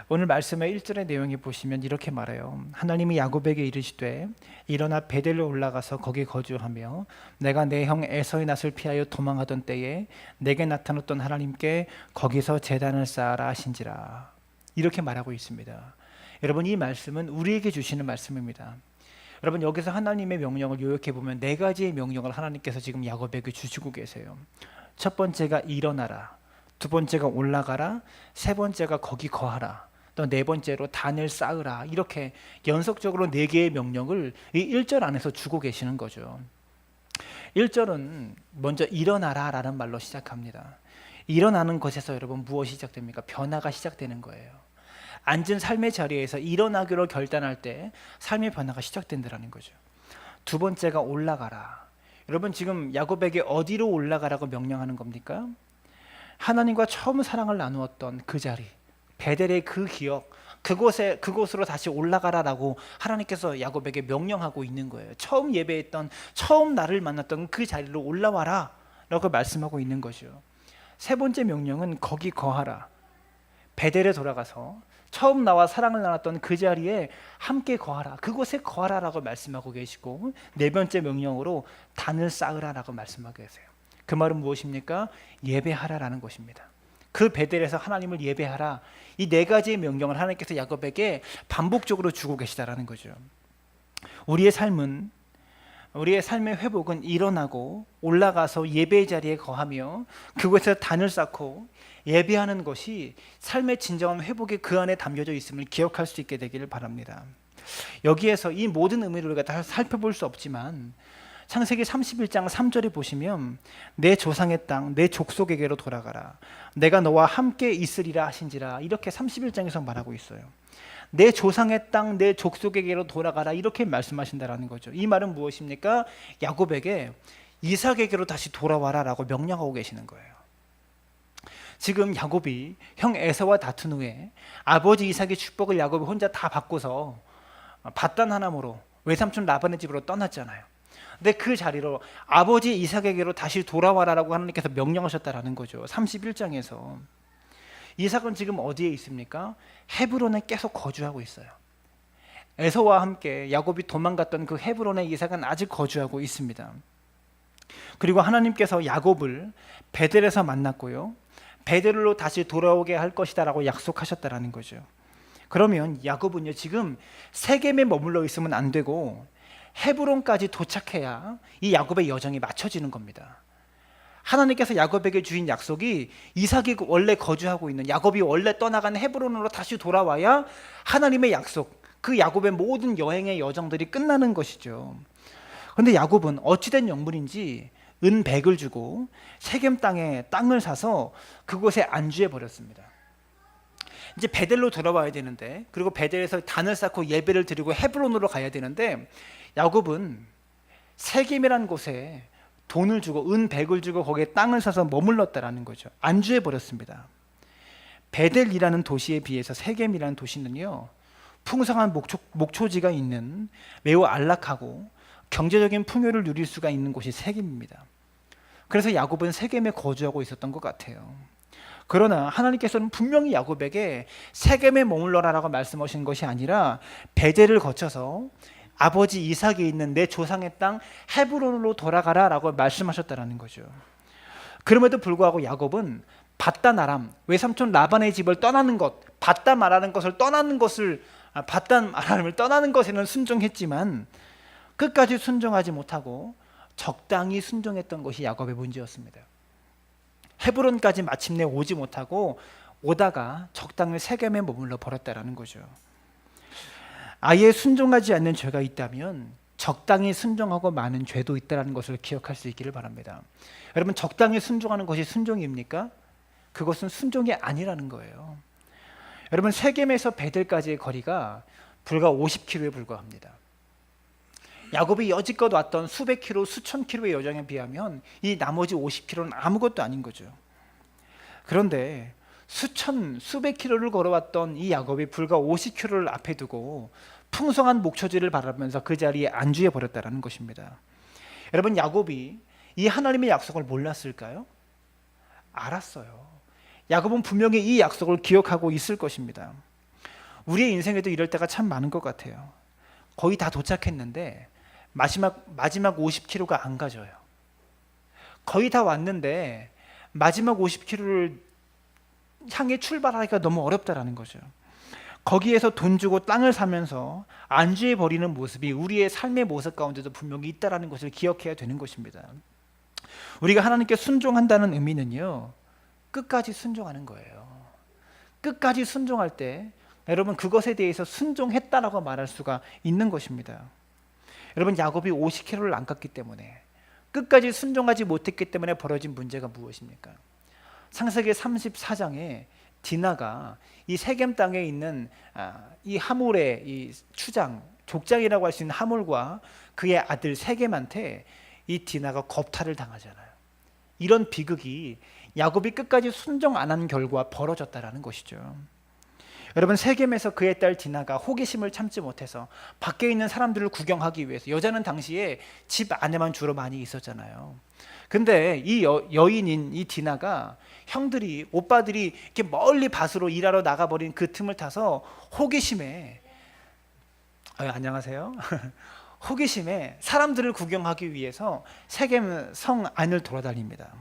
오늘 말씀의 1절의 내용에 보시면 이렇게 말해요. 하나님이 야곱에게 이르시되 일어나 베델로 올라가서 거기 거주하며 내가 내 형 에서의 낯을 피하여 도망하던 때에 내게 나타났던 하나님께 거기서 제단을 쌓아라 하신지라. 이렇게 말하고 있습니다. 여러분, 이 말씀은 우리에게 주시는 말씀입니다. 여러분, 여기서 하나님의 명령을 요약해 보면 네 가지의 명령을 하나님께서 지금 야곱에게 주시고 계세요. 첫 번째가 일어나라, 두 번째가 올라가라, 세 번째가 거기 거하라, 또 네 번째로 단을 쌓으라. 이렇게 연속적으로 네 개의 명령을 이 1절 안에서 주고 계시는 거죠. 1절은 먼저 일어나라 라는 말로 시작합니다. 일어나는 것에서 여러분 무엇이 시작됩니까? 변화가 시작되는 거예요. 앉은 삶의 자리에서 일어나기로 결단할 때 삶의 변화가 시작된다는 거죠. 두 번째가 올라가라. 여러분, 지금 야곱에게 어디로 올라가라고 명령하는 겁니까? 하나님과 처음 사랑을 나누었던 그 자리, 베델의 그 기억, 그곳으로 다시 올라가라라고 하나님께서 야곱에게 명령하고 있는 거예요. 처음 예배했던, 처음 나를 만났던 그 자리로 올라와라 라고 말씀하고 있는 거죠. 세 번째 명령은 거기 거하라. 베델에 돌아가서 처음 나와 사랑을 나눴던 그 자리에 함께 거하라, 그곳에 거하라라고 말씀하고 계시고, 네 번째 명령으로 단을 쌓으라라고 말씀하고 계세요. 그 말은 무엇입니까? 예배하라라는 것입니다. 그 베델에서 하나님을 예배하라. 이 네 가지의 명령을 하나님께서 야곱에게 반복적으로 주고 계시다라는 거죠. 우리의 삶의 회복은 일어나고 올라가서 예배의 자리에 거하며 그곳에서 단을 쌓고 예배하는 것이 삶의 진정한 회복이 그 안에 담겨져 있음을 기억할 수 있게 되기를 바랍니다. 여기에서 이 모든 의미를 우리가 다 살펴볼 수 없지만 창세기 31장 3절에 보시면 내 조상의 땅, 내 족속에게로 돌아가라. 내가 너와 함께 있으리라 하신지라. 이렇게 31장에서 말하고 있어요. 내 조상의 땅, 내 족속에게로 돌아가라. 이렇게 말씀하신다라는 거죠. 이 말은 무엇입니까? 야곱에게 이삭에게로 다시 돌아와라 라고 명령하고 계시는 거예요. 지금 야곱이 형 에서와 다툰 후에 아버지 이삭의 축복을 야곱이 혼자 다 받고서 밧단 하나무로 외삼촌 라반의 집으로 떠났잖아요. 근데 그 자리로 아버지 이삭에게로 다시 돌아와라라고 하나님께서 명령하셨다라는 거죠. 31장에서 이삭은 지금 어디에 있습니까? 헤브론에 계속 거주하고 있어요. 에서와 함께 야곱이 도망갔던 그 헤브론에 이삭은 아직 거주하고 있습니다. 그리고 하나님께서 야곱을 베델에서 만났고요, 베델로 다시 돌아오게 할 것이다라고 약속하셨다라는 거죠. 그러면 야곱은요, 지금 세겜에 머물러 있으면 안 되고 헤브론까지 도착해야 이 야곱의 여정이 맞춰지는 겁니다. 하나님께서 야곱에게 주신 약속이 이삭이 원래 거주하고 있는, 야곱이 원래 떠나간 헤브론으로 다시 돌아와야 하나님의 약속, 그 야곱의 모든 여행의 여정들이 끝나는 것이죠. 그런데 야곱은 어찌된 영문인지 은 100을 주고 세겜 땅에 땅을 사서 그곳에 안주해 버렸습니다. 이제 베델로 돌아와야 되는데, 그리고 베델에서 단을 쌓고 예배를 드리고 헤브론으로 가야 되는데, 야곱은 세겜이라는 곳에 돈을 주고 은 100을 주고 거기에 땅을 사서 머물렀다라는 거죠. 안주해 버렸습니다. 베델이라는 도시에 비해서 세겜이라는 도시는요, 풍성한 목초지가 있는 매우 안락하고 경제적인 풍요를 누릴 수가 있는 곳이 세겜입니다. 그래서 야곱은 세겜에 거주하고 있었던 것 같아요. 그러나 하나님께서는 분명히 야곱에게 세겜에 머물러라라고 말씀하신 것이 아니라 베델을 거쳐서 아버지 이삭이 있는 내 조상의 땅 헤브론으로 돌아가라라고 말씀하셨다라는 거죠. 그럼에도 불구하고 야곱은 밧단 아람, 외삼촌 라반의 집을 떠나는 것, 밧단 아람을 떠나는 것에는 순종했지만 끝까지 순종하지 못하고 적당히 순종했던 것이 야곱의 문제였습니다. 헤브론까지 마침내 오지 못하고 오다가 적당히 세겜에 머물러 버렸다라는 거죠. 아예 순종하지 않는 죄가 있다면 적당히 순종하고 많은 죄도 있다는 것을 기억할 수 있기를 바랍니다. 여러분, 적당히 순종하는 것이 순종입니까? 그것은 순종이 아니라는 거예요. 여러분, 세겜에서 베델까지의 거리가 불과 50km에 불과합니다. 야곱이 여지껏 왔던 수백 킬로, 수천 킬로의 여정에 비하면 이 나머지 50km는 아무것도 아닌 거죠. 그런데 수백 킬로를 걸어왔던 이 야곱이 불과 50킬로를 앞에 두고 풍성한 목초지를 바라보면서 그 자리에 안주해 버렸다는 것입니다. 여러분, 야곱이 이 하나님의 약속을 몰랐을까요? 알았어요. 야곱은 분명히 이 약속을 기억하고 있을 것입니다. 우리의 인생에도 이럴 때가 참 많은 것 같아요. 거의 다 도착했는데 마지막 50km가 안 가져요. 거의 다 왔는데 마지막 50km를 향해 출발하기가 너무 어렵다라는 거죠. 거기에서 돈 주고 땅을 사면서 안주해 버리는 모습이 우리의 삶의 모습 가운데도 분명히 있다라는 것을 기억해야 되는 것입니다. 우리가 하나님께 순종한다는 의미는요, 끝까지 순종하는 거예요. 끝까지 순종할 때 여러분 그것에 대해서 순종했다라고 말할 수가 있는 것입니다. 여러분 야곱이 50km를 안 갔기 때문에, 끝까지 순종하지 못했기 때문에 벌어진 문제가 무엇입니까? 창세기 34장에 디나가 이 세겜 땅에 있는 이 하몰의 이 추장, 족장이라고 할 수 있는 하몰과 그의 아들 세겜한테 이 디나가 겁탈을 당하잖아요. 이런 비극이 야곱이 끝까지 순종 안 한 결과 벌어졌다라는 것이죠. 여러분 세겜에서 그의 딸 디나가 호기심을 참지 못해서 밖에 있는 사람들을 구경하기 위해서, 여자는 당시에 집 안에만 주로 많이 있었잖아요. 근데 이 여인인 이 디나가 형들이, 오빠들이 이렇게 멀리 밭으로 일하러 나가버린 그 틈을 타서 호기심에 안녕하세요. 호기심에 사람들을 구경하기 위해서 세겜 성 안을 돌아다닙니다.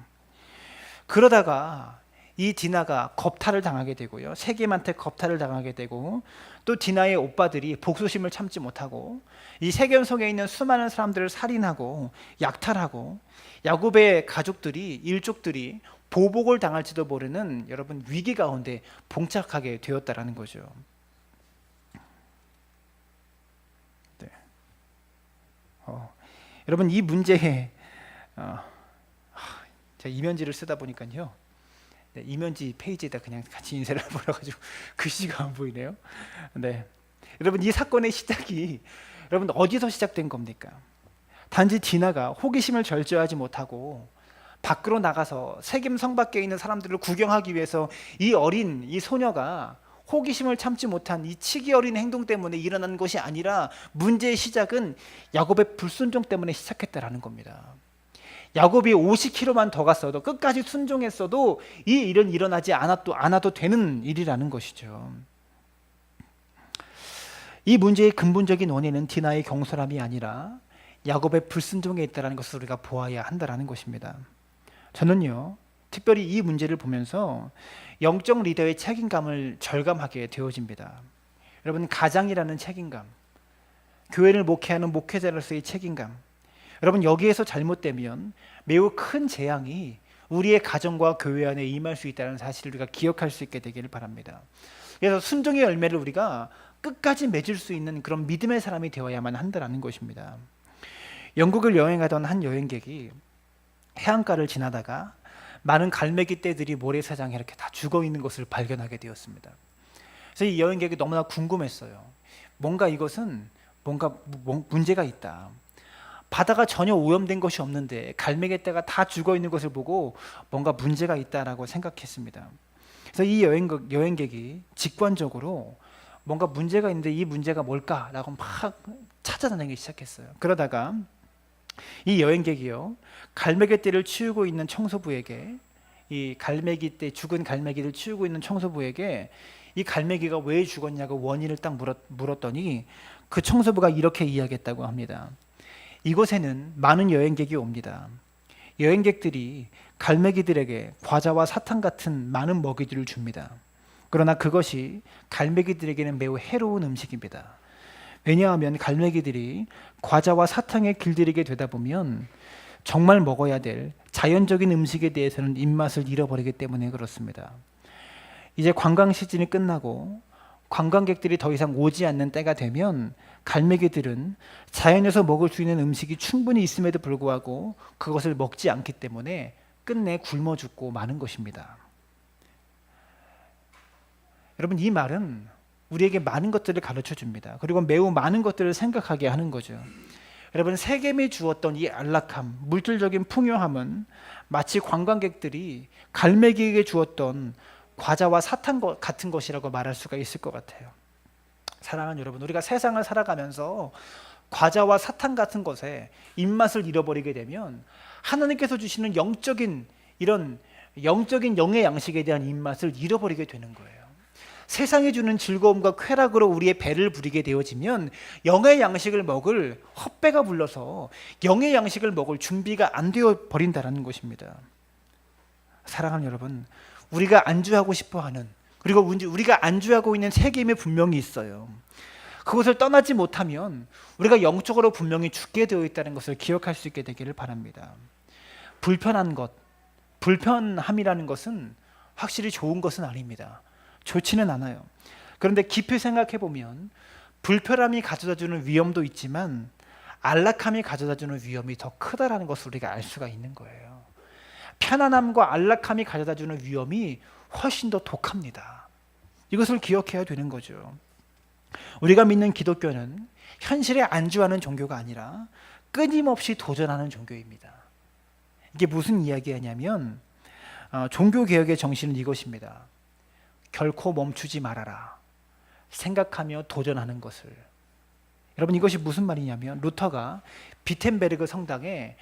그러다가 이 디나가 겁탈을 당하게 되고요, 세겜한테 겁탈을 당하게 되고, 또 디나의 오빠들이 복수심을 참지 못하고 이 세겜 성에 있는 수많은 사람들을 살인하고 약탈하고 야곱의 가족들이, 일족들이 보복을 당할지도 모르는 여러분 위기 가운데 봉착하게 되었다라는 거죠. 네. 여러분 이 문제에 제가 이면지를 쓰다 보니까요, 네, 이면지 페이지에다 그냥 같이 인쇄를 해버려가지고 글씨가 안 보이네요. 네, 여러분 이 사건의 시작이 여러분 어디서 시작된 겁니까? 단지 디나가 호기심을 절제하지 못하고 밖으로 나가서 세겜 성 밖에 있는 사람들을 구경하기 위해서 이 소녀가 호기심을 참지 못한 이 치기 어린 행동 때문에 일어난 것이 아니라, 문제의 시작은 야곱의 불순종 때문에 시작했다라는 겁니다. 야곱이 50km만 더 갔어도, 끝까지 순종했어도 이 일은 일어나지 않아도 되는 일이라는 것이죠. 이 문제의 근본적인 원인은 디나의 경솔함이 아니라 야곱의 불순종에 있다는 것을 우리가 보아야 한다는 것입니다. 저는요, 특별히 이 문제를 보면서 영적 리더의 책임감을 절감하게 되어집니다. 여러분 가장이라는 책임감, 교회를 목회하는 목회자로서의 책임감, 여러분 여기에서 잘못되면 매우 큰 재앙이 우리의 가정과 교회 안에 임할 수 있다는 사실을 우리가 기억할 수 있게 되기를 바랍니다. 그래서 순종의 열매를 우리가 끝까지 맺을 수 있는 그런 믿음의 사람이 되어야만 한다는 것입니다. 영국을 여행하던 한 여행객이 해안가를 지나다가 많은 갈매기 떼들이 모래사장에 이렇게 다 죽어 있는 것을 발견하게 되었습니다. 그래서 이 여행객이 너무나 궁금했어요. 이것은 뭔가 문제가 있다. 바다가 전혀 오염된 것이 없는데 갈매기 떼가 다 죽어 있는 것을 보고 뭔가 문제가 있다라고 생각했습니다. 그래서 이 여행객이 직관적으로 뭔가 문제가 있는데 이 문제가 뭘까라고 막 찾아다니기 시작했어요. 그러다가 이 여행객이요, 갈매기 떼를 치우고 있는 청소부에게, 이 갈매기 떼, 죽은 갈매기를 치우고 있는 청소부에게 이 갈매기가 왜 죽었냐고 원인을 딱 물었더니 그 청소부가 이렇게 이야기했다고 합니다. 이곳에는 많은 여행객이 옵니다. 여행객들이 갈매기들에게 과자와 사탕 같은 많은 먹이들을 줍니다. 그러나 그것이 갈매기들에게는 매우 해로운 음식입니다. 왜냐하면 갈매기들이 과자와 사탕에 길들이게 되다 보면 정말 먹어야 될 자연적인 음식에 대해서는 입맛을 잃어버리기 때문에 그렇습니다. 이제 관광 시즌이 끝나고 관광객들이 더 이상 오지 않는 때가 되면 갈매기들은 자연에서 먹을 수 있는 음식이 충분히 있음에도 불구하고 그것을 먹지 않기 때문에 끝내 굶어 죽고 마는 것입니다. 여러분 이 말은 우리에게 많은 것들을 가르쳐 줍니다. 그리고 매우 많은 것들을 생각하게 하는 거죠. 여러분 세겜이 주었던 이 안락함, 물질적인 풍요함은 마치 관광객들이 갈매기에게 주었던 과자와 사탕 같은 것이라고 말할 수가 있을 것 같아요. 사랑하는 여러분, 우리가 세상을 살아가면서 과자와 사탕 같은 것에 입맛을 잃어버리게 되면 하나님께서 주시는 영적인 영의 양식에 대한 입맛을 잃어버리게 되는 거예요. 세상이 주는 즐거움과 쾌락으로 우리의 배를 부리게 되어지면 영의 양식을 먹을 헛배가 불러서 영의 양식을 먹을 준비가 안 되어 버린다는 것입니다. 사랑하는 여러분, 우리가 안주하고 싶어하는, 그리고 우리가 안주하고 있는 세겜이 분명히 있어요. 그것을 떠나지 못하면 우리가 영적으로 분명히 죽게 되어 있다는 것을 기억할 수 있게 되기를 바랍니다. 불편한 것, 불편함이라는 것은 확실히 좋은 것은 아닙니다. 좋지는 않아요. 그런데 깊이 생각해 보면 불편함이 가져다주는 위험도 있지만 안락함이 가져다주는 위험이 더 크다라는 것을 우리가 알 수가 있는 거예요. 편안함과 안락함이 가져다주는 위험이 훨씬 더 독합니다. 이것을 기억해야 되는 거죠. 우리가 믿는 기독교는 현실에 안주하는 종교가 아니라 끊임없이 도전하는 종교입니다. 이게 무슨 이야기냐면 종교개혁의 정신은 이것입니다. 결코 멈추지 말아라. 생각하며 도전하는 것을. 여러분, 이것이 무슨 말이냐면 루터가 비텐베르그 성당에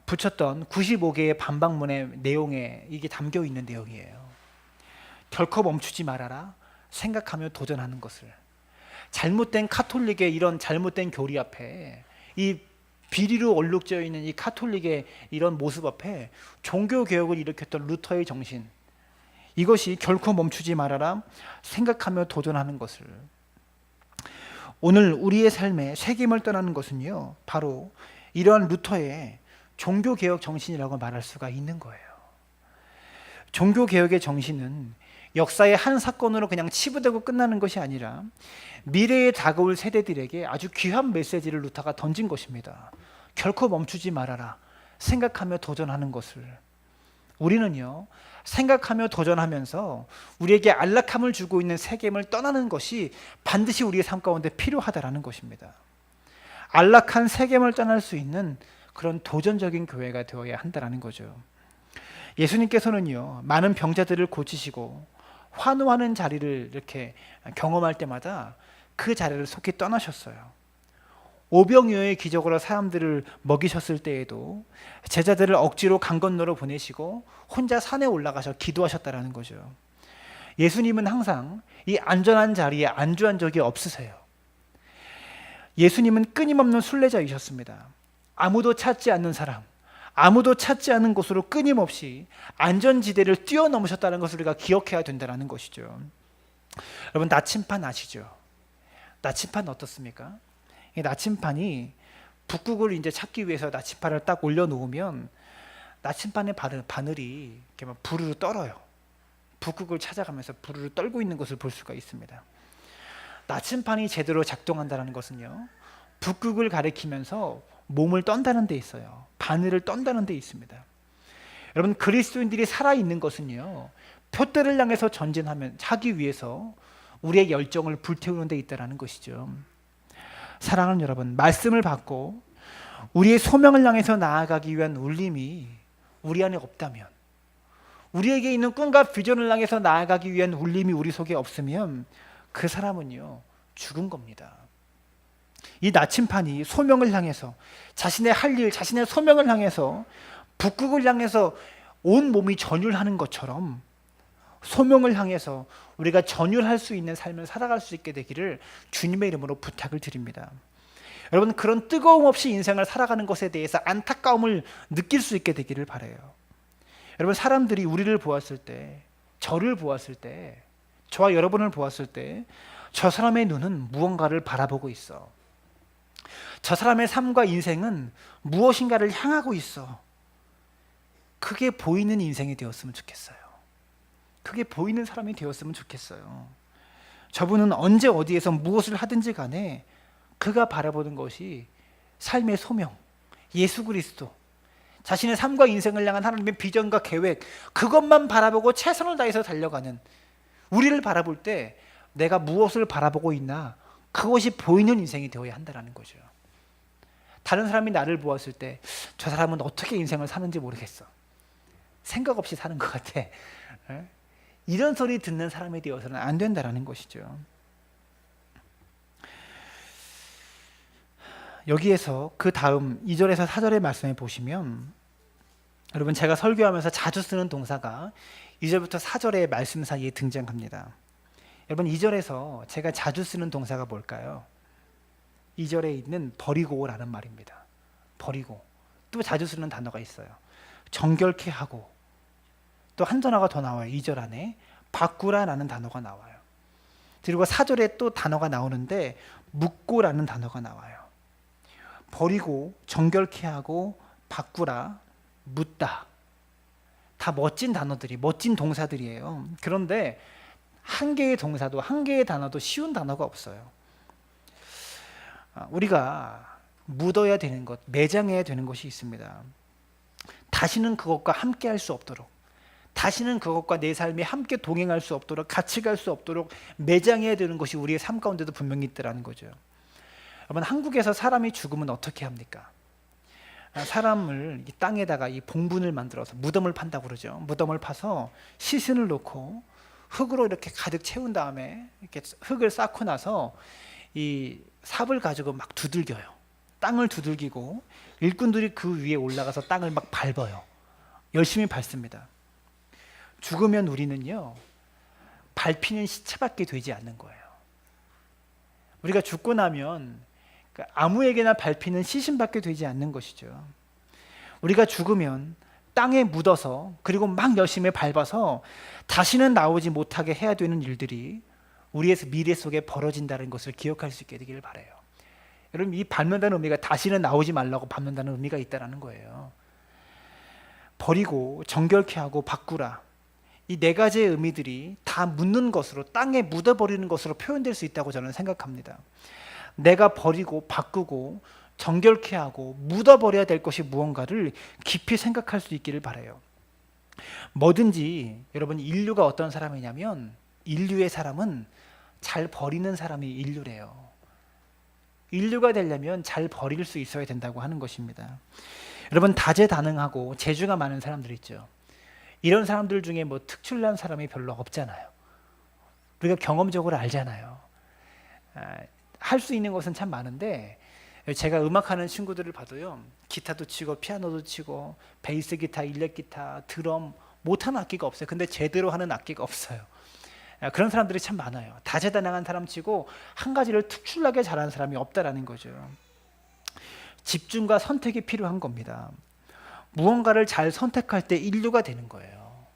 붙였던 95개의 반박문의 내용에 이게 담겨 있는 내용이에요. 결코 멈추지 말아라. 생각하며 도전하는 것을. 잘못된 카톨릭의 이런 잘못된 교리 앞에, 이 비리로 얼룩져 있는 이 카톨릭의 이런 모습 앞에 종교개혁을 일으켰던 루터의 정신, 이것이 결코 멈추지 말아라, 생각하며 도전하는 것을. 오늘 우리의 삶에 세겜을 떠나는 것은요, 바로 이러한 루터의 종교개혁 정신이라고 말할 수가 있는 거예요. 종교개혁의 정신은 역사의 한 사건으로 그냥 치부되고 끝나는 것이 아니라 미래에 다가올 세대들에게 아주 귀한 메시지를 루터가 던진 것입니다. 결코 멈추지 말아라, 생각하며 도전하는 것을. 우리는요, 생각하며 도전하면서 우리에게 안락함을 주고 있는 세겜을 떠나는 것이 반드시 우리의 삶 가운데 필요하다라는 것입니다. 안락한 세겜을 떠날 수 있는 그런 도전적인 교회가 되어야 한다라는 거죠. 예수님께서는요, 많은 병자들을 고치시고 환호하는 자리를 이렇게 경험할 때마다 그 자리를 속히 떠나셨어요. 오병이어의 기적으로 사람들을 먹이셨을 때에도 제자들을 억지로 강 건너로 보내시고 혼자 산에 올라가서 기도하셨다라는 거죠. 예수님은 항상 이 안전한 자리에 안주한 적이 없으세요. 예수님은 끊임없는 순례자이셨습니다. 아무도 찾지 않는 사람, 아무도 찾지 않은 곳으로 끊임없이 안전지대를 뛰어넘으셨다는 것을 우리가 기억해야 된다는 것이죠. 여러분, 나침판 아시죠? 나침판 어떻습니까? 이 나침판이 북극을 이제 찾기 위해서 나침판을 딱 올려놓으면 나침판의 바늘이 이렇게 막 부르르 떨어요. 북극을 찾아가면서 부르르 떨고 있는 것을 볼 수가 있습니다. 나침판이 제대로 작동한다는 것은요, 북극을 가리키면서 몸을 떤다는 데 있어요. 바늘을 떤다는 데 있습니다. 여러분, 그리스도인들이 살아있는 것은요, 표대를 향해서 전진하기 위해서 우리의 열정을 불태우는 데 있다는 것이죠. 사랑하는 여러분, 말씀을 받고 우리의 소명을 향해서 나아가기 위한 울림이 우리 안에 없다면, 우리에게 있는 꿈과 비전을 향해서 나아가기 위한 울림이 우리 속에 없으면 그 사람은요, 죽은 겁니다. 이 나침판이 소명을 향해서, 자신의 할 일, 자신의 소명을 향해서 북극을 향해서 온 몸이 전율하는 것처럼 소명을 향해서 우리가 전율할 수 있는 삶을 살아갈 수 있게 되기를 주님의 이름으로 부탁을 드립니다. 여러분, 그런 뜨거움 없이 인생을 살아가는 것에 대해서 안타까움을 느낄 수 있게 되기를 바라요. 여러분, 사람들이 우리를 보았을 때, 저를 보았을 때, 저와 여러분을 보았을 때 저 사람의 눈은 무언가를 바라보고 있어. 저 사람의 삶과 인생은 무엇인가를 향하고 있어. 그게 보이는 인생이 되었으면 좋겠어요. 그게 보이는 사람이 되었으면 좋겠어요. 저분은 언제 어디에서 무엇을 하든지 간에 그가 바라보는 것이 삶의 소명, 예수 그리스도, 자신의 삶과 인생을 향한 하나님의 비전과 계획, 그것만 바라보고 최선을 다해서 달려가는 우리를 바라볼 때 내가 무엇을 바라보고 있나, 그것이 보이는 인생이 되어야 한다는 거죠. 다른 사람이 나를 보았을 때 저 사람은 어떻게 인생을 사는지 모르겠어, 생각 없이 사는 것 같아, 이런 소리 듣는 사람이 되어서는 안 된다는 것이죠. 여기에서 그 다음 2절에서 4절의 말씀에 보시면 여러분, 제가 설교하면서 자주 쓰는 동사가 2절부터 4절의 말씀 사이에 등장합니다. 여러분, 2절에서 제가 자주 쓰는 동사가 뭘까요? 2절에 있는 버리고라는 말입니다. 버리고. 또 자주 쓰는 단어가 있어요. 정결케 하고. 또 한 단어가 더 나와요. 2절 안에 바꾸라라는 단어가 나와요. 그리고 4절에 또 단어가 나오는데 묻고라는 단어가 나와요. 버리고, 정결케 하고, 바꾸라, 묻다. 다 멋진 단어들이, 멋진 동사들이에요. 그런데 한 개의 동사도, 한 개의 단어도 쉬운 단어가 없어요. 우리가 묻어야 되는 것, 매장해야 되는 것이 있습니다. 다시는 그것과 함께 할 수 없도록, 다시는 그것과 내 삶이 함께 동행할 수 없도록, 같이 갈 수 없도록 매장해야 되는 것이 우리의 삶 가운데도 분명히 있더라는 거죠. 여러분, 한국에서 사람이 죽으면 어떻게 합니까? 사람을 이 땅에다가 이 봉분을 만들어서 무덤을 판다고 그러죠. 무덤을 파서 시신을 놓고 흙으로 이렇게 가득 채운 다음에 이렇게 흙을 쌓고 나서 이 삽을 가지고 막 두들겨요. 땅을 두들기고 일꾼들이 그 위에 올라가서 땅을 막 밟아요. 열심히 밟습니다. 죽으면 우리는요, 밟히는 시체밖에 되지 않는 거예요. 우리가 죽고 나면 아무에게나 밟히는 시신밖에 되지 않는 것이죠. 우리가 죽으면 땅에 묻어서, 그리고 막 열심히 밟아서 다시는 나오지 못하게 해야 되는 일들이 우리의 미래 속에 벌어진다는 것을 기억할 수 있게 되기를 바라요. 여러분, 이 밟는다는 의미가 다시는 나오지 말라고 밟는다는 의미가 있다는 거예요. 버리고, 정결케 하고, 바꾸라. 이 네 가지의 의미들이 다 묻는 것으로, 땅에 묻어버리는 것으로 표현될 수 있다고 저는 생각합니다. 내가 버리고, 바꾸고, 정결케 하고, 묻어버려야 될 것이 무언가를 깊이 생각할 수 있기를 바라요. 뭐든지, 여러분, 인류가 어떤 사람이냐면, 인류의 사람은 잘 버리는 사람이 인류래요. 인류가 되려면 잘 버릴 수 있어야 된다고 하는 것입니다. 여러분, 다재다능하고 재주가 많은 사람들 있죠. 이런 사람들 중에 뭐 특출난 사람이 별로 없잖아요. 우리가 경험적으로 알잖아요. 할 수 있는 것은 참 많은데, 제가 음악하는 친구들을 봐도요, 기타도 치고 피아노도 치고 베이스 기타, 일렉 기타, 드럼, 못하는 악기가 없어요. 근데 제대로 하는 악기가 없어요. 그런 사람들이 참 많아요. 다재다능한 사람 치고 한 가지를 특출나게 잘하는 사람이 없다라는 거죠. 집중과 선택이 필요한 겁니다. 무언가를 잘 선택할 때 인류가 되는 거예요.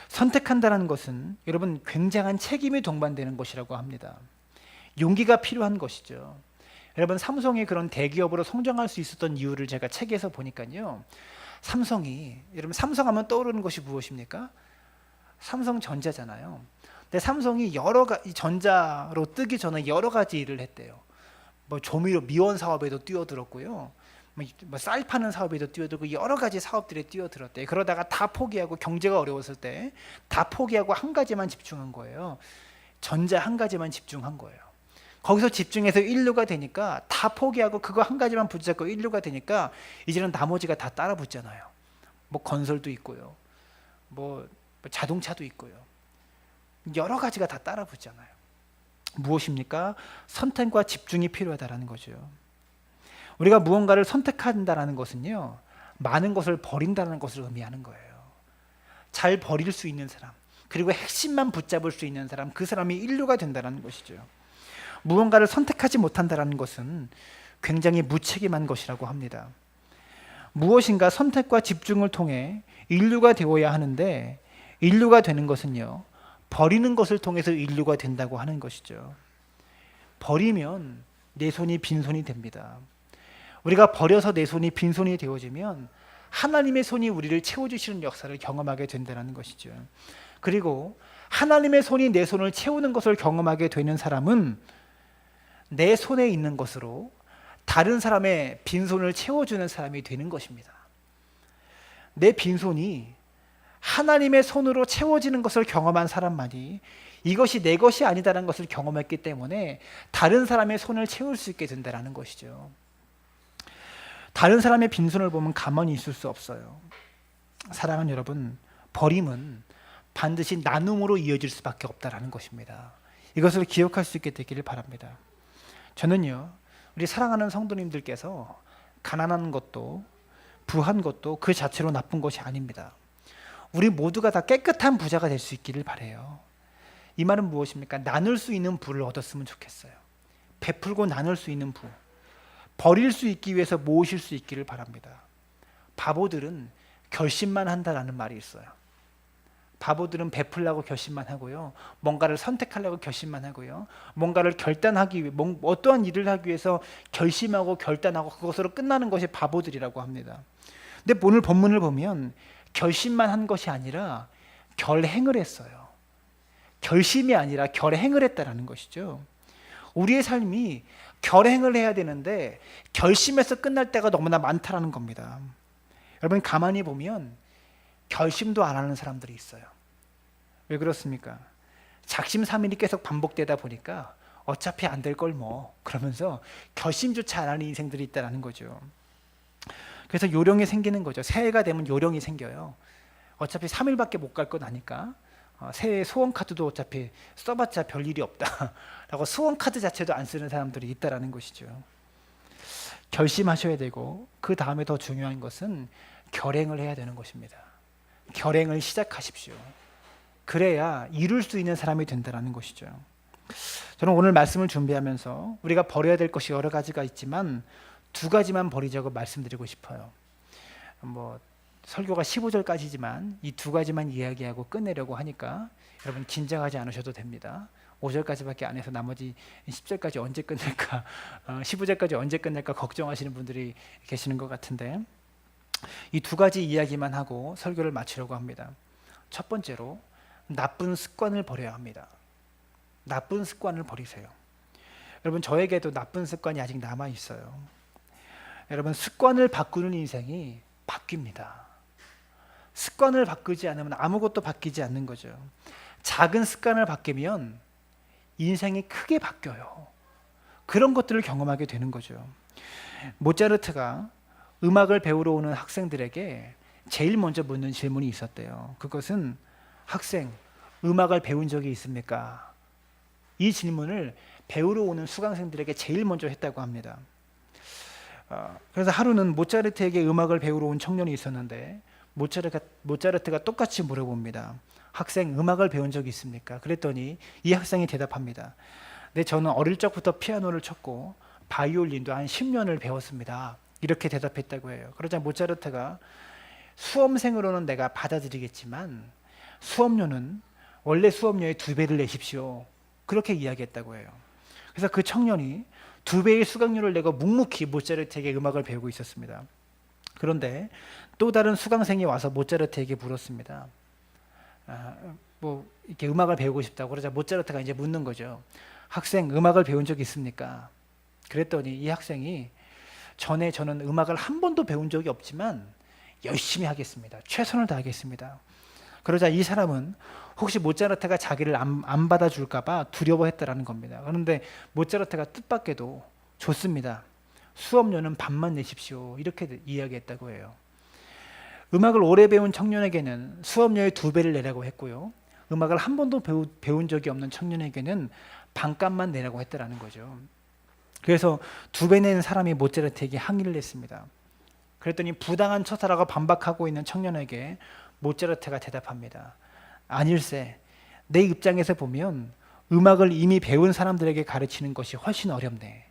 선택한다는 것은 여러분 굉장한 책임이 동반되는 것이라고 합니다. 용기가 필요한 것이죠. 여러분, 삼성이 그런 대기업으로 성장할 수 있었던 이유를 제가 책에서 보니까요, 여러분 삼성하면 떠오르는 것이 무엇입니까? 삼성전자잖아요. 근데 삼성이 여러 가지 전자로 뜨기 전에 여러 가지 일을 했대요. 뭐 조미료 미원 사업에도 뛰어들었고요. 뭐 쌀 파는 사업에도 뛰어들고 여러 가지 사업들에 뛰어들었대. 그러다가 다 포기하고 경제가 어려웠을 때 다 포기하고 한 가지만 집중한 거예요. 전자 한 가지만 집중한 거예요. 거기서 집중해서 인류가 되니까 다 포기하고 그거 한 가지만 붙잡고 인류가 되니까 이제는 나머지가 다 따라 붙잖아요. 뭐 건설도 있고요. 뭐 자동차도 있고요. 여러 가지가 다 따라 붙잖아요. 무엇입니까? 선택과 집중이 필요하다라는 거죠. 우리가 무언가를 선택한다라는 것은요, 많은 것을 버린다는 것을 의미하는 거예요. 잘 버릴 수 있는 사람, 그리고 핵심만 붙잡을 수 있는 사람, 그 사람이 인류가 된다는 것이죠. 무언가를 선택하지 못한다는 것은 굉장히 무책임한 것이라고 합니다. 무엇인가 선택과 집중을 통해 인류가 되어야 하는데, 인류가 되는 것은요, 버리는 것을 통해서 인류가 된다고 하는 것이죠. 버리면 내 손이 빈손이 됩니다. 우리가 버려서 내 손이 빈손이 되어지면 하나님의 손이 우리를 채워주시는 역사를 경험하게 된다는 것이죠. 그리고 하나님의 손이 내 손을 채우는 것을 경험하게 되는 사람은 내 손에 있는 것으로 다른 사람의 빈손을 채워주는 사람이 되는 것입니다. 내 빈손이 하나님의 손으로 채워지는 것을 경험한 사람만이 이것이 내 것이 아니다라는 것을 경험했기 때문에 다른 사람의 손을 채울 수 있게 된다는 것이죠. 다른 사람의 빈손을 보면 가만히 있을 수 없어요. 사랑하는 여러분, 버림은 반드시 나눔으로 이어질 수밖에 없다라는 것입니다. 이것을 기억할 수 있게 되기를 바랍니다. 저는요, 우리 사랑하는 성도님들께서 가난한 것도 부한 것도 그 자체로 나쁜 것이 아닙니다. 우리 모두가 다 깨끗한 부자가 될 수 있기를 바라요. 이 말은 무엇입니까? 나눌 수 있는 부를 얻었으면 좋겠어요. 베풀고 나눌 수 있는 부, 버릴 수 있기 위해서 모으실 수 있기를 바랍니다. 바보들은 결심만 한다라는 말이 있어요. 바보들은 베풀려고 결심만 하고요, 뭔가를 선택하려고 결심만 하고요, 뭔가를 결단하기 위해, 어떠한 일을 하기 위해서 결심하고 결단하고 그것으로 끝나는 것이 바보들이라고 합니다. 근데 오늘 본문을 보면 결심만 한 것이 아니라 결행을 했어요. 결심이 아니라 결행을 했다라는 것이죠. 우리의 삶이 결행을 해야 되는데 결심해서 끝날 때가 너무나 많다라는 겁니다. 여러분, 가만히 보면 결심도 안 하는 사람들이 있어요. 왜 그렇습니까? 작심삼일이 계속 반복되다 보니까 어차피 안 될 걸 뭐 그러면서 결심조차 안 하는 인생들이 있다는 거죠. 그래서 요령이 생기는 거죠. 새해가 되면 요령이 생겨요. 어차피 3일밖에 못 갈 건 아니까 새해 소원 카드도 어차피 써봤자 별일이 없다라고 소원 카드 자체도 안 쓰는 사람들이 있다는 것이죠. 결심하셔야 되고, 그 다음에 더 중요한 것은 결행을 해야 되는 것입니다. 결행을 시작하십시오. 그래야 이룰 수 있는 사람이 된다는 것이죠. 저는 오늘 말씀을 준비하면서 우리가 버려야 될 것이 여러 가지가 있지만 두 가지만 버리자고 말씀드리고 싶어요. 설교가 15절까지지만 이 두 가지만 이야기하고 끝내려고 하니까 여러분 긴장하지 않으셔도 됩니다. 5절까지밖에 안 해서 나머지 10절까지 언제 끝낼까, 15절까지 언제 끝낼까 걱정하시는 분들이 계시는 것 같은데, 이 두 가지 이야기만 하고 설교를 마치려고 합니다. 첫 번째로, 나쁜 습관을 버려야 합니다. 나쁜 습관을 버리세요. 여러분, 저에게도 나쁜 습관이 아직 남아 있어요. 여러분, 습관을 바꾸는 인생이 바뀝니다. 습관을 바꾸지 않으면 아무것도 바뀌지 않는 거죠. 작은 습관을 바뀌면 인생이 크게 바뀌어요. 그런 것들을 경험하게 되는 거죠. 모차르트가 음악을 배우러 오는 학생들에게 제일 먼저 묻는 질문이 있었대요. 그것은, 학생, 음악을 배운 적이 있습니까? 이 질문을 배우러 오는 수강생들에게 제일 먼저 했다고 합니다. 그래서 하루는 모차르트에게 음악을 배우러 온 청년이 있었는데 모차르트가 똑같이 물어봅니다. 학생, 음악을 배운 적이 있습니까? 그랬더니 이 학생이 대답합니다. 네, 저는 어릴 적부터 피아노를 쳤고 바이올린도 한 10년을 배웠습니다. 이렇게 대답했다고 해요. 그러자 모차르트가, 수험생으로는 내가 받아들이겠지만 수업료는 원래 수업료의 2배를 내십시오. 그렇게 이야기했다고 해요. 그래서 그 청년이 2배의 수강료를 내고 묵묵히 모차르트에게 음악을 배우고 있었습니다. 그런데 또 다른 수강생이 와서 모차르트에게 물었습니다. 이렇게 음악을 배우고 싶다고. 그러자 모차르트가 이제 묻는 거죠. 학생, 음악을 배운 적 있습니까? 그랬더니 이 학생이, 전에 저는 음악을 한 번도 배운 적이 없지만 열심히 하겠습니다. 최선을 다하겠습니다. 그러자 이 사람은 혹시 모차르트가 자기를 안 받아줄까 봐 두려워했다라는 겁니다. 그런데 모차르트가 뜻밖에도 좋습니다. 수업료는 반만 내십시오. 이렇게 이야기했다고 해요. 음악을 오래 배운 청년에게는 수업료의 2배를 내라고 했고요. 음악을 한 번도 배운 적이 없는 청년에게는 반값만 내라고 했다라는 거죠. 그래서 2배 내는 사람이 모차르트에게 항의를 했습니다. 그랬더니 부당한 처사라고 반박하고 있는 청년에게 모차르트가 대답합니다. 아닐세, 내 입장에서 보면 음악을 이미 배운 사람들에게 가르치는 것이 훨씬 어렵네.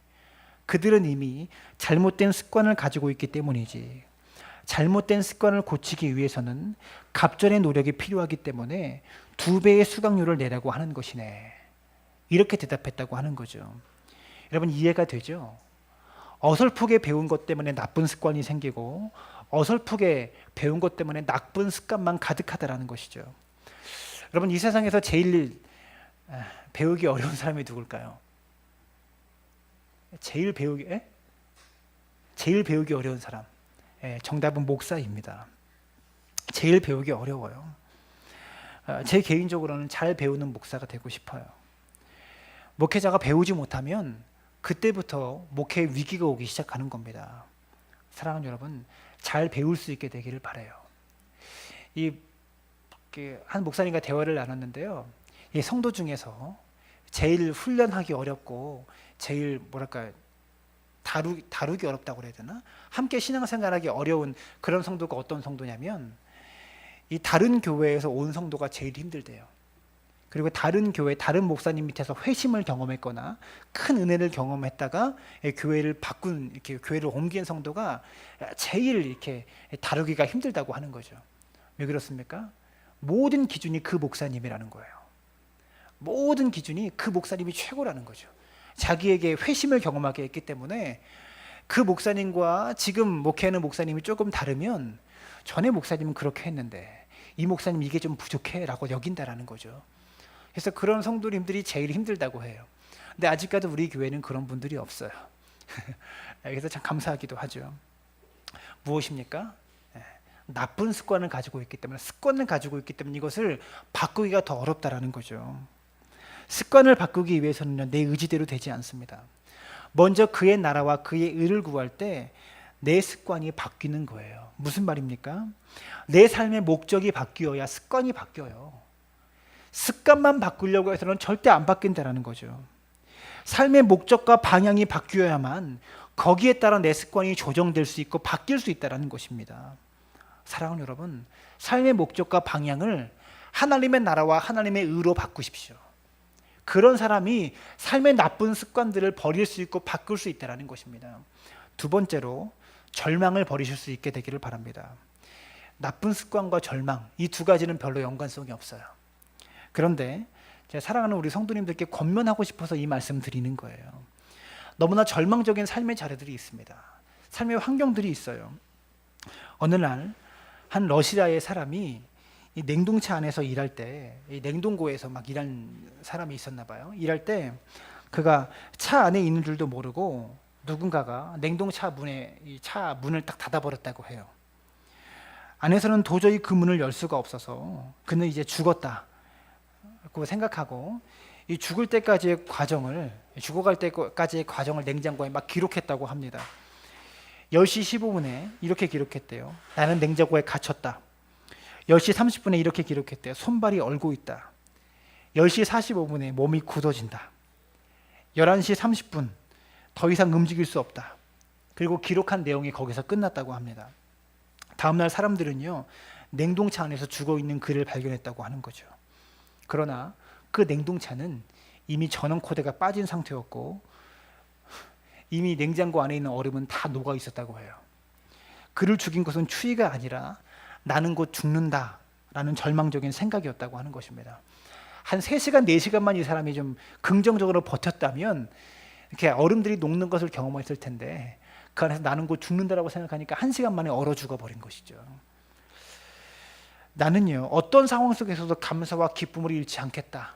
그들은 이미 잘못된 습관을 가지고 있기 때문이지. 잘못된 습관을 고치기 위해서는 갑절의 노력이 필요하기 때문에 2배의 수강료를 내라고 하는 것이네. 이렇게 대답했다고 하는 거죠. 여러분, 이해가 되죠? 어설프게 배운 것 때문에 나쁜 습관이 생기고 어설프게 배운 것 때문에 나쁜 습관만 가득하다라는 것이죠. 여러분, 이 세상에서 제일 배우기 어려운 사람이 누굴까요? 제일 배우기 어려운 사람. 정답은 목사입니다. 제일 배우기 어려워요. 제 개인적으로는 잘 배우는 목사가 되고 싶어요. 목회자가 배우지 못하면 그때부터 목회 위기가 오기 시작하는 겁니다. 사랑하는 여러분, 잘 배울 수 있게 되기를 바라요. 한 목사님과 대화를 나눴는데요. 이 성도 중에서 제일 훈련하기 어렵고 제일 다루기 어렵다고 그래야 되나? 함께 신앙생활하기 어려운 그런 성도가 어떤 성도냐면 이 다른 교회에서 온 성도가 제일 힘들대요. 그리고 다른 교회, 다른 목사님 밑에서 회심을 경험했거나 큰 은혜를 경험했다가 이렇게 교회를 옮긴 성도가 제일 이렇게 다루기가 힘들다고 하는 거죠. 왜 그렇습니까? 모든 기준이 그 목사님이라는 거예요. 모든 기준이 그 목사님이 최고라는 거죠. 자기에게 회심을 경험하게 했기 때문에 그 목사님과 지금 목회하는 목사님이 조금 다르면 전에 목사님은 그렇게 했는데 이 목사님 이게 좀 부족해 라고 여긴다라는 거죠. 그래서 그런 성도님들이 제일 힘들다고 해요. 근데 아직까지 우리 교회는 그런 분들이 없어요. 그래서 참 감사하기도 하죠. 무엇입니까? 나쁜 습관을 가지고 있기 때문에 이것을 바꾸기가 더 어렵다라는 거죠. 습관을 바꾸기 위해서는 내 의지대로 되지 않습니다. 먼저 그의 나라와 그의 의를 구할 때 내 습관이 바뀌는 거예요. 무슨 말입니까? 내 삶의 목적이 바뀌어야 습관이 바뀌어요. 습관만 바꾸려고 해서는 절대 안 바뀐다는 거죠. 삶의 목적과 방향이 바뀌어야만 거기에 따라 내 습관이 조정될 수 있고 바뀔 수 있다는 것입니다. 사랑하는 여러분, 삶의 목적과 방향을 하나님의 나라와 하나님의 의로 바꾸십시오. 그런 사람이 삶의 나쁜 습관들을 버릴 수 있고 바꿀 수 있다는 것입니다. 두 번째로 절망을 버리실 수 있게 되기를 바랍니다. 나쁜 습관과 절망, 이 두 가지는 별로 연관성이 없어요. 그런데 제가 사랑하는 우리 성도님들께 권면하고 싶어서 이 말씀 드리는 거예요. 너무나 절망적인 삶의 자리들이 있습니다. 삶의 환경들이 있어요. 어느 날 한 러시아의 사람이 이 냉동차 안에서 일할 때, 이 냉동고에서 막 일한 사람이 있었나 봐요. 일할 때 그가 차 안에 있는 줄도 모르고 누군가가 냉동차 문에 이 차 문을 딱 닫아버렸다고 해요. 안에서는 도저히 그 문을 열 수가 없어서 그는 이제 죽었다고 생각하고 이 죽을 때까지의 과정을, 죽어갈 때까지의 과정을 냉장고에 막 기록했다고 합니다. 10시 15분에 이렇게 기록했대요. 나는 냉장고에 갇혔다. 10시 30분에 이렇게 기록했대요. 손발이 얼고 있다. 10시 45분에 몸이 굳어진다. 11시 30분 더 이상 움직일 수 없다. 그리고 기록한 내용이 거기서 끝났다고 합니다. 다음날 사람들은요, 냉동차 안에서 죽어있는 그를 발견했다고 하는 거죠. 그러나 그 냉동차는 이미 전원 코드가 빠진 상태였고 이미 냉장고 안에 있는 얼음은 다 녹아 있었다고 해요. 그를 죽인 것은 추위가 아니라 나는 곧 죽는다라는 절망적인 생각이었다고 하는 것입니다. 한 3시간, 4시간만 이 사람이 좀 긍정적으로 버텼다면 이렇게 얼음들이 녹는 것을 경험했을 텐데 그 안에서 나는 곧 죽는다라고 생각하니까 1시간 만에 얼어 죽어버린 것이죠. 나는요, 어떤 상황 속에서도 감사와 기쁨을 잃지 않겠다.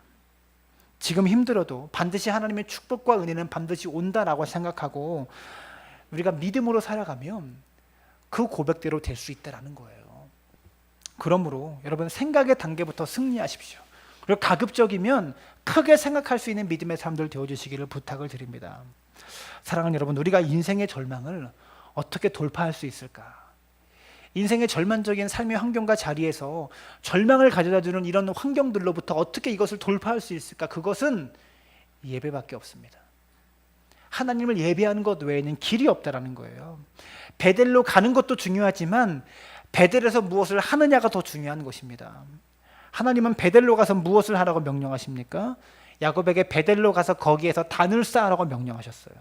지금 힘들어도 반드시 하나님의 축복과 은혜는 반드시 온다라고 생각하고 우리가 믿음으로 살아가면 그 고백대로 될 수 있다라는 거예요. 그러므로 여러분, 생각의 단계부터 승리하십시오. 그리고 가급적이면 크게 생각할 수 있는 믿음의 사람들 되어주시기를 부탁을 드립니다. 사랑하는 여러분, 우리가 인생의 절망을 어떻게 돌파할 수 있을까? 인생의 절망적인 삶의 환경과 자리에서 절망을 가져다주는 이런 환경들로부터 어떻게 이것을 돌파할 수 있을까? 그것은 예배밖에 없습니다. 하나님을 예배하는 것 외에는 길이 없다라는 거예요. 베델로 가는 것도 중요하지만 베델에서 무엇을 하느냐가 더 중요한 것입니다. 하나님은 베델로 가서 무엇을 하라고 명령하십니까? 야곱에게 베델로 가서 거기에서 단을 쌓으라고 명령하셨어요.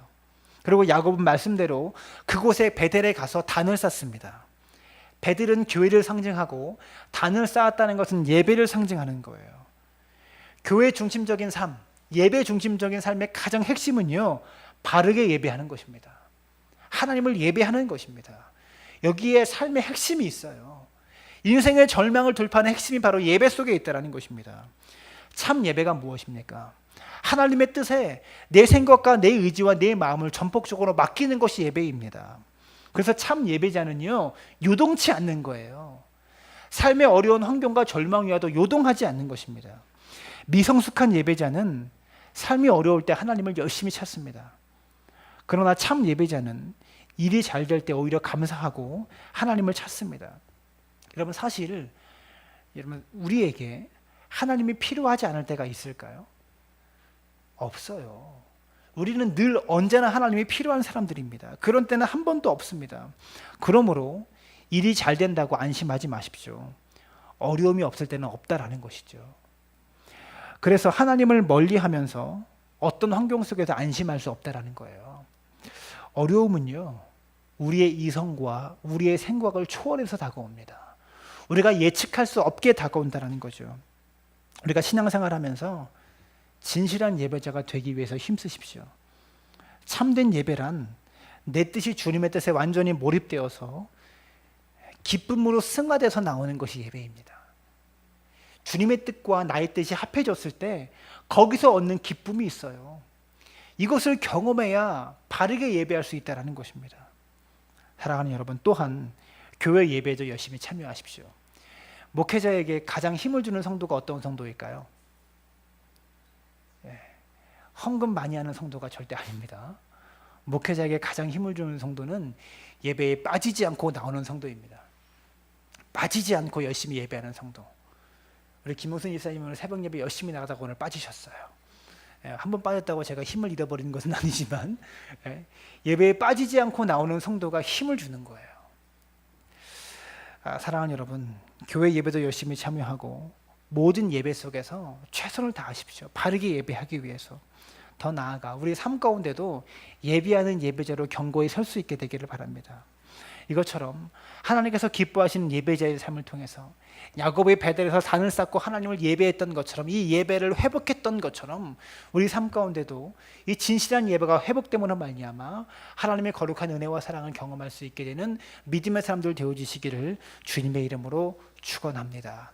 그리고 야곱은 말씀대로 그곳에 베델에 가서 단을 쌓습니다. 베델은 교회를 상징하고 단을 쌓았다는 것은 예배를 상징하는 거예요. 교회 중심적인 삶, 예배 중심적인 삶의 가장 핵심은요, 바르게 예배하는 것입니다. 하나님을 예배하는 것입니다. 여기에 삶의 핵심이 있어요. 인생의 절망을 돌파하는 핵심이 바로 예배 속에 있다는 것입니다. 참 예배가 무엇입니까? 하나님의 뜻에 내 생각과 내 의지와 내 마음을 전폭적으로 맡기는 것이 예배입니다. 그래서 참 예배자는요, 요동치 않는 거예요. 삶의 어려운 환경과 절망이 와도 요동하지 않는 것입니다. 미성숙한 예배자는 삶이 어려울 때 하나님을 열심히 찾습니다. 그러나 참 예배자는 일이 잘 될 때 오히려 감사하고 하나님을 찾습니다. 여러분, 사실 우리에게 하나님이 필요하지 않을 때가 있을까요? 없어요. 우리는 늘 언제나 하나님이 필요한 사람들입니다. 그런 때는 한 번도 없습니다. 그러므로 일이 잘 된다고 안심하지 마십시오. 어려움이 없을 때는 없다라는 것이죠. 그래서 하나님을 멀리하면서 어떤 환경 속에서 안심할 수 없다라는 거예요. 어려움은요, 우리의 이성과 우리의 생각을 초월해서 다가옵니다. 우리가 예측할 수 없게 다가온다는 거죠. 우리가 신앙생활하면서 진실한 예배자가 되기 위해서 힘쓰십시오. 참된 예배란 내 뜻이 주님의 뜻에 완전히 몰입되어서 기쁨으로 승화돼서 나오는 것이 예배입니다. 주님의 뜻과 나의 뜻이 합해졌을 때 거기서 얻는 기쁨이 있어요. 이것을 경험해야 바르게 예배할 수 있다는 것입니다. 사랑하는 여러분, 또한 교회 예배에도 열심히 참여하십시오. 목회자에게 가장 힘을 주는 성도가 어떤 성도일까요? 헌금 많이 하는 성도가 절대 아닙니다. 목회자에게 가장 힘을 주는 성도는 예배에 빠지지 않고 나오는 성도입니다. 빠지지 않고 열심히 예배하는 성도. 우리 김용순 이사님은 새벽 예배 열심히 나가다가 오늘 빠지셨어요. 한번 빠졌다고 제가 힘을 잃어버리는 것은 아니지만 예배에 빠지지 않고 나오는 성도가 힘을 주는 거예요. 사랑하는 여러분, 교회 예배도 열심히 참여하고 모든 예배 속에서 최선을 다하십시오. 바르게 예배하기 위해서. 더 나아가 우리 삶 가운데도 예배하는 예배자로 견고히 설 수 있게 되기를 바랍니다. 이것처럼 하나님께서 기뻐하시는 예배자의 삶을 통해서 야곱의 베델에서 산을 쌓고 하나님을 예배했던 것처럼, 이 예배를 회복했던 것처럼 우리 삶 가운데도 이 진실한 예배가 회복됨으로 말미암아 하나님의 거룩한 은혜와 사랑을 경험할 수 있게 되는 믿음의 사람들 되어주시기를 주님의 이름으로 축원합니다.